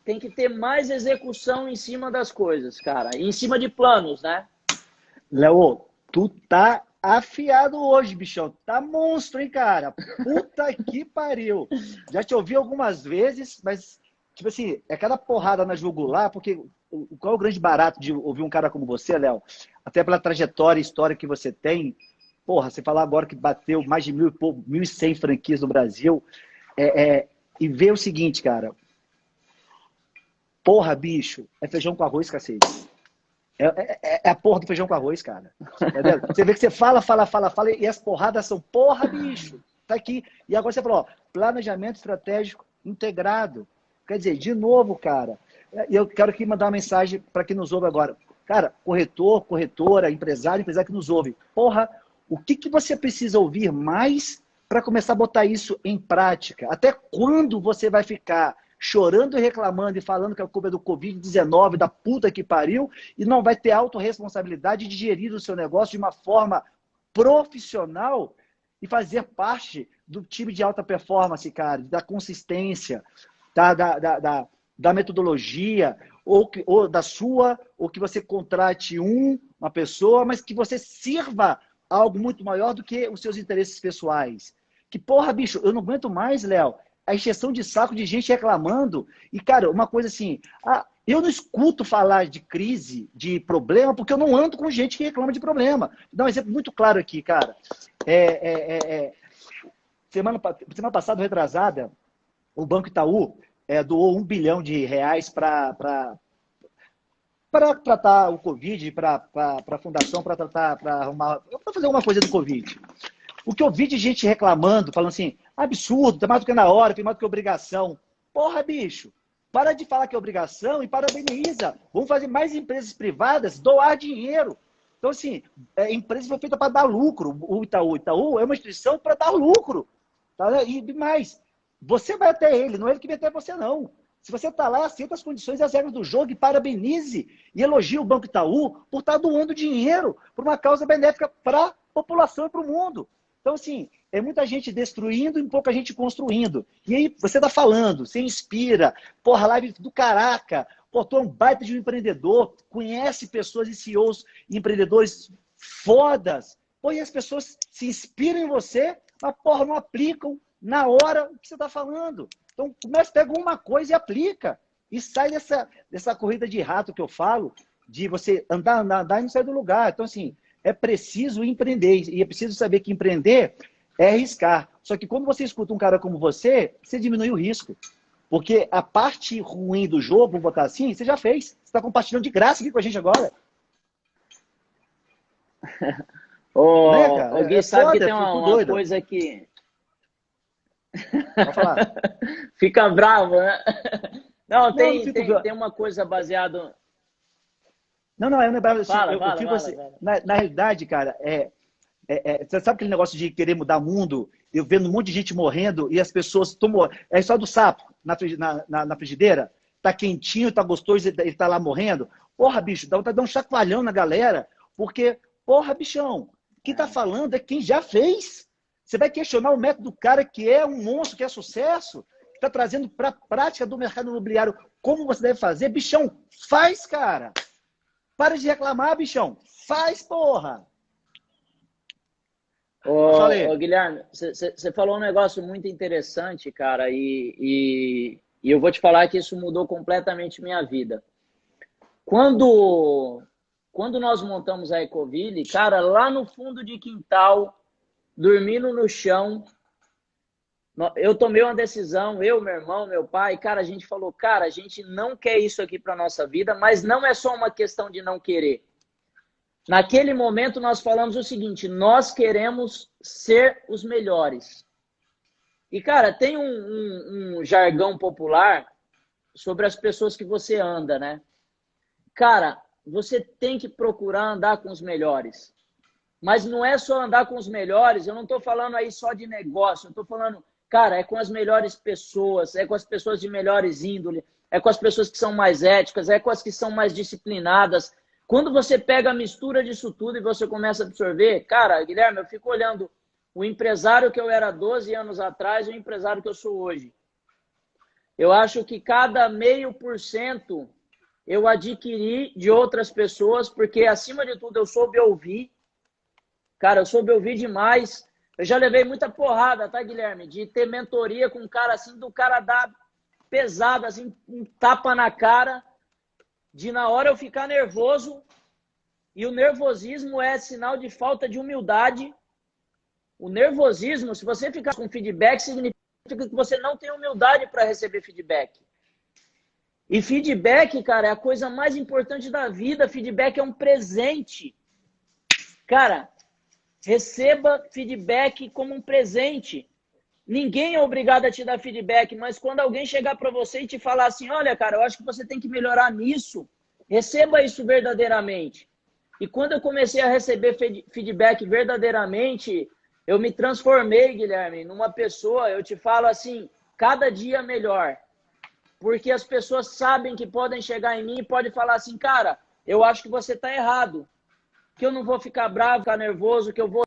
B: Tem que ter mais execução em cima das coisas, cara. Em cima de planos, né?
A: Léo, tu tá afiado hoje, bichão. Tá monstro, hein, cara? Puta que pariu. Já te ouvi algumas vezes, mas, tipo assim, é cada porrada na jugular, porque qual é o grande barato de ouvir um cara como você, Léo? Até pela trajetória e história que você tem. Porra, você falar agora que bateu mais de 1.100 franquias no Brasil. E ver o seguinte, cara. Porra, bicho, é feijão com arroz, cacete. É a porra do feijão com arroz, cara. Entendeu? Você vê que você fala, e as porradas são, porra, bicho, tá aqui. E agora você falou, ó, planejamento estratégico integrado. Quer dizer, de novo, cara, e eu quero aqui mandar uma mensagem para quem nos ouve agora. Cara, corretor, corretora, empresário que nos ouve. Porra, o que você precisa ouvir mais para começar a botar isso em prática? Até quando você vai ficar chorando e reclamando e falando que a culpa é do Covid-19, da puta que pariu, e não vai ter autorresponsabilidade de gerir o seu negócio de uma forma profissional e fazer parte do time de alta performance, cara, da consistência, da metodologia, ou da sua, ou que você contrate uma pessoa, mas que você sirva algo muito maior do que os seus interesses pessoais. Que porra, bicho, eu não aguento mais, Léo, a encheção de saco de gente reclamando. E, cara, uma coisa assim, eu não escuto falar de crise, de problema, porque eu não ando com gente que reclama de problema. Vou dar um exemplo muito claro aqui, cara. Semana passada, retrasada, o Banco Itaú doou R$ 1 bilhão para tratar o Covid, para a fundação, para fazer alguma coisa do Covid. O que eu vi de gente reclamando, falando assim, absurdo, tá mais do que na hora, tem mais do que obrigação. Porra, bicho, para de falar que é obrigação e parabeniza. Vamos fazer mais empresas privadas doar dinheiro. Então, assim, empresa foi feita para dar lucro. O Itaú é uma instituição para dar lucro. Tá? E mais, você vai até ele, não é ele que vai até você, não. Se você está lá, aceita as condições e as regras do jogo e parabenize e elogie o Banco Itaú por estar doando dinheiro para uma causa benéfica para a população e para o mundo. Então, assim, é muita gente destruindo e pouca gente construindo. E aí você está falando, você inspira, porra, live do caraca, pô, tu é um baita de um empreendedor, conhece pessoas e CEOs e empreendedores fodas, pô, e as pessoas se inspiram em você, mas, porra, não aplicam na hora o que você está falando. Então, começa, pega uma coisa e aplica. E sai dessa corrida de rato que eu falo, de você andar e não sair do lugar. Então, assim, é preciso empreender. E é preciso saber que empreender é arriscar. Só que quando você escuta um cara como você diminui o risco. Porque a parte ruim do jogo, vamos botar assim, você já fez. Você está compartilhando de graça aqui com a gente agora.
B: Ô, Gui, sabe que tem uma coisa que...
A: Pode falar.
B: Fica bravo, né? Não, tem uma coisa baseada...
A: Não, eu não é bravo.
B: Fala,
A: na realidade, cara, você sabe aquele negócio de querer mudar o mundo? Eu vendo um monte de gente morrendo e as pessoas tomam... É só do sapo na frigideira? Tá quentinho, tá gostoso, ele tá lá morrendo? Porra, bicho, dá um chacoalhão na galera, porque, porra, bichão, quem tá falando é quem já fez. Você vai questionar o método do cara que é um monstro, que é sucesso, que está trazendo para a prática do mercado imobiliário como você deve fazer. Bichão, faz, cara. Para de reclamar, bichão. Faz, porra.
B: Ô, Guilherme, você falou um negócio muito interessante, cara, e eu vou te falar que isso mudou completamente minha vida. Quando nós montamos a Ecoville, cara, lá no fundo de quintal, dormindo no chão, eu tomei uma decisão, eu, meu irmão, meu pai, cara, a gente falou, cara, a gente não quer isso aqui para nossa vida, mas não é só uma questão de não querer. Naquele momento nós falamos o seguinte, nós queremos ser os melhores. E, cara, tem um jargão popular sobre as pessoas que você anda, né? Cara, você tem que procurar andar com os melhores. Mas não é só andar com os melhores, eu não estou falando aí só de negócio, eu estou falando, cara, é com as melhores pessoas, é com as pessoas de melhores índole, é com as pessoas que são mais éticas, é com as que são mais disciplinadas. Quando você pega a mistura disso tudo e você começa a absorver, cara, Guilherme, eu fico olhando o empresário que eu era 12 anos atrás e o empresário que eu sou hoje. Eu acho que cada 0,5% eu adquiri de outras pessoas, porque acima de tudo eu soube ouvir. Cara, eu soube ouvir demais. Eu já levei muita porrada, tá, Guilherme? De ter mentoria com um cara assim, do cara dar pesado, assim, um tapa na cara, de na hora eu ficar nervoso. E o nervosismo é sinal de falta de humildade. O nervosismo, se você ficar com feedback, significa que você não tem humildade para receber feedback. E feedback, cara, é a coisa mais importante da vida. Feedback é um presente. Cara, receba feedback como um presente. Ninguém é obrigado a te dar feedback, mas quando alguém chegar para você e te falar assim, olha, cara, eu acho que você tem que melhorar nisso, receba isso verdadeiramente. E quando eu comecei a receber feedback verdadeiramente, eu me transformei, Guilherme, numa pessoa, eu te falo assim, cada dia melhor. porque as pessoas sabem que podem chegar em mim e podem falar assim, cara, eu acho que você está errado, que eu não vou ficar bravo, ficar nervoso, que eu vou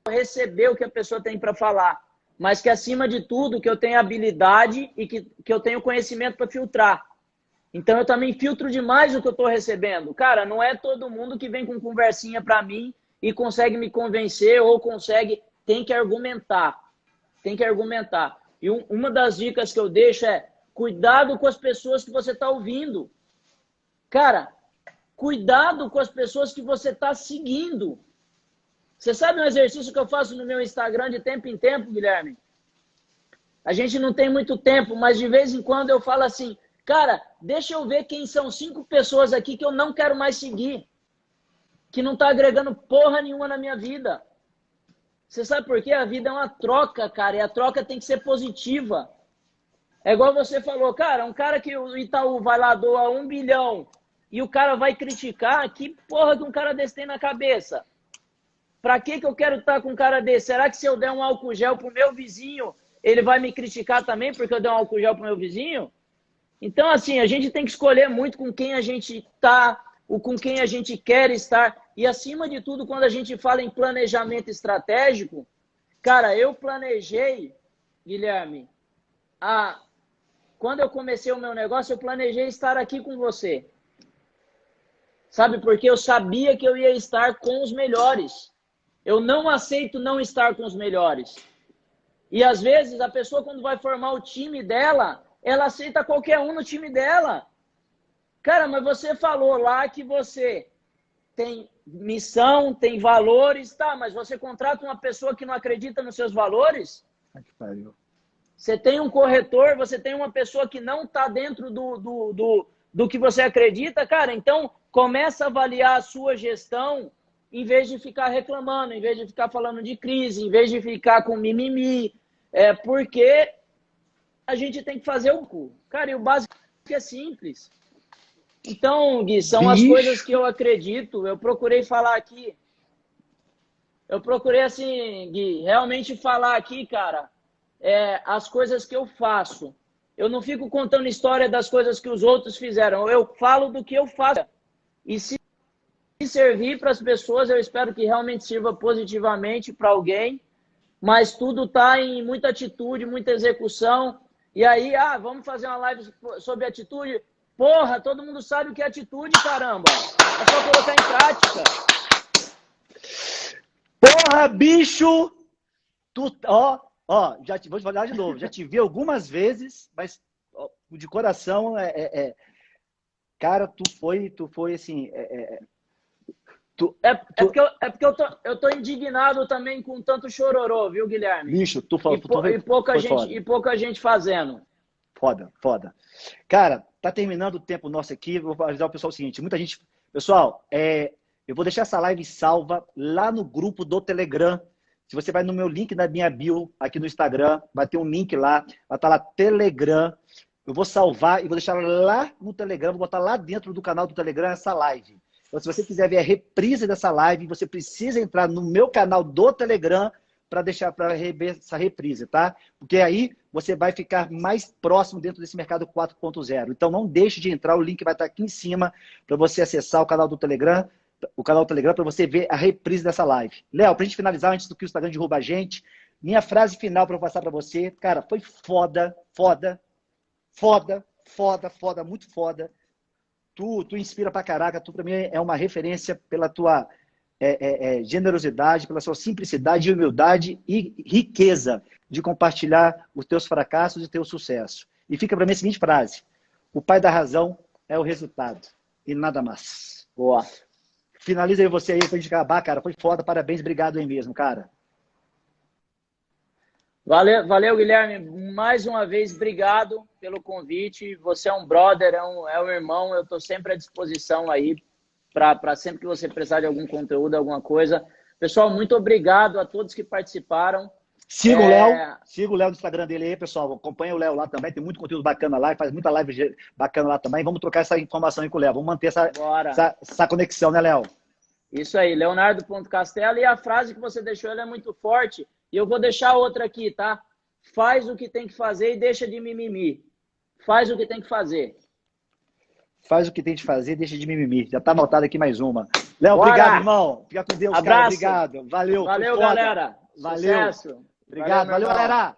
B: receber o que a pessoa tem para falar, mas que acima de tudo, que eu tenho habilidade e que eu tenho conhecimento para filtrar. Então eu também filtro demais o que eu estou recebendo. Cara, não é todo mundo que vem com conversinha para mim e consegue me convencer ou consegue, tem que argumentar. Tem que argumentar. E uma das dicas que eu deixo é cuidado com as pessoas que você está ouvindo. Cara, cuidado com as pessoas que você está seguindo. Você sabe um exercício que eu faço no meu Instagram de tempo em tempo, Guilherme? A gente não tem muito tempo, mas de vez em quando eu falo assim, cara, deixa eu ver quem são 5 pessoas aqui que eu não quero mais seguir. Que não está agregando porra nenhuma na minha vida. Você sabe por quê? A vida é uma troca, cara, e a troca tem que ser positiva. É igual você falou, cara, um cara que o Itaú vai lá, doa 1 bilhão, e o cara vai criticar, que porra que um cara desse tem na cabeça? Pra que eu quero estar com um cara desse? Será que se eu der um álcool gel pro meu vizinho, ele vai me criticar também porque eu dei um álcool gel pro meu vizinho? Então, assim, a gente tem que escolher muito com quem a gente tá, ou com quem a gente quer estar. E, acima de tudo, quando a gente fala em planejamento estratégico, cara, eu planejei, Guilherme, quando eu comecei o meu negócio, eu planejei estar aqui com você. Sabe, porque eu sabia que eu ia estar com os melhores. Eu não aceito não estar com os melhores. E, às vezes, a pessoa, quando vai formar o time dela, ela aceita qualquer um no time dela. Cara, mas você falou lá que você tem missão, tem valores, tá, mas você contrata uma pessoa que não acredita nos seus valores? Você tem um corretor, você tem uma pessoa que não está dentro do que você acredita, cara, então começa a avaliar a sua gestão em vez de ficar reclamando, em vez de ficar falando de crise, em vez de ficar com mimimi, porque a gente tem que fazer o cu. Cara, e o básico é simples. Então, Gui, são as coisas que eu acredito. Eu procurei falar aqui. Eu procurei, assim, Gui, realmente falar aqui, cara, as coisas que eu faço. Eu não fico contando história das coisas que os outros fizeram. Eu falo do que eu faço. E se servir para as pessoas, eu espero que realmente sirva positivamente para alguém. Mas tudo está em muita atitude, muita execução. E aí, vamos fazer uma live sobre atitude. Porra, todo mundo sabe o que é atitude, caramba. É só colocar em prática.
A: Porra, bicho! Vou te falar de novo. Já te vi algumas vezes, mas de coração, cara, tu foi assim...
B: porque eu tô indignado também com tanto chororô, viu, Guilherme?
A: Bicho,
B: E pouca gente fazendo.
A: Foda. Cara, tá terminando o tempo nosso aqui. Vou avisar o pessoal o seguinte: muita gente. Pessoal, eu vou deixar essa live salva lá no grupo do Telegram. Se você vai no meu link da minha bio aqui no Instagram, vai ter um link lá, vai estar lá Telegram. Eu vou salvar e vou deixar lá no Telegram, vou botar lá dentro do canal do Telegram essa live. Então, se você quiser ver a reprise dessa live, você precisa entrar no meu canal do Telegram para ver essa reprise, tá? Porque aí você vai ficar mais próximo dentro desse mercado 4.0. Então não deixe de entrar, o link vai estar aqui em cima para você acessar o canal do Telegram, para você ver a reprise dessa live. Léo, para a gente finalizar, antes do que o Instagram derruba a gente, minha frase final para eu passar para você, cara, foi foda, muito foda. Tu inspira pra caraca, tu pra mim é uma referência pela tua generosidade, pela sua simplicidade, humildade e riqueza de compartilhar os teus fracassos e teu sucesso. E fica pra mim a seguinte frase: o pai da razão é o resultado e nada mais.
B: Boa.
A: Finaliza aí você aí pra gente acabar, cara. Foi foda, parabéns, obrigado aí mesmo, cara.
B: Valeu, Guilherme. Mais uma vez, obrigado pelo convite. Você é um brother, é um irmão. Eu estou sempre à disposição aí para sempre que você precisar de algum conteúdo, alguma coisa. Pessoal, muito obrigado a todos que participaram.
A: Siga o Léo. Siga o Léo no Instagram dele aí, pessoal. Acompanha o Léo lá também. Tem muito conteúdo bacana lá. Faz muita live bacana lá também. Vamos trocar essa informação aí com o Léo. Vamos manter essa conexão, né, Léo?
B: Isso aí, Leonardo.castelo. E a frase que você deixou, ela é muito forte. E eu vou deixar outra aqui, tá? Faz o que tem que fazer e deixa de mimimi. faz o que tem que fazer.
A: Faz o que tem de fazer, deixa de mimimi. Já tá anotado aqui mais uma. Léo,
B: Bora!
A: obrigado, irmão. Fica com Deus,
B: Abraço.
A: cara. Obrigado. Valeu.
B: Valeu, galera.
A: Valeu.
B: Sucesso.
A: Obrigado. Valeu,
B: irmão.
A: galera.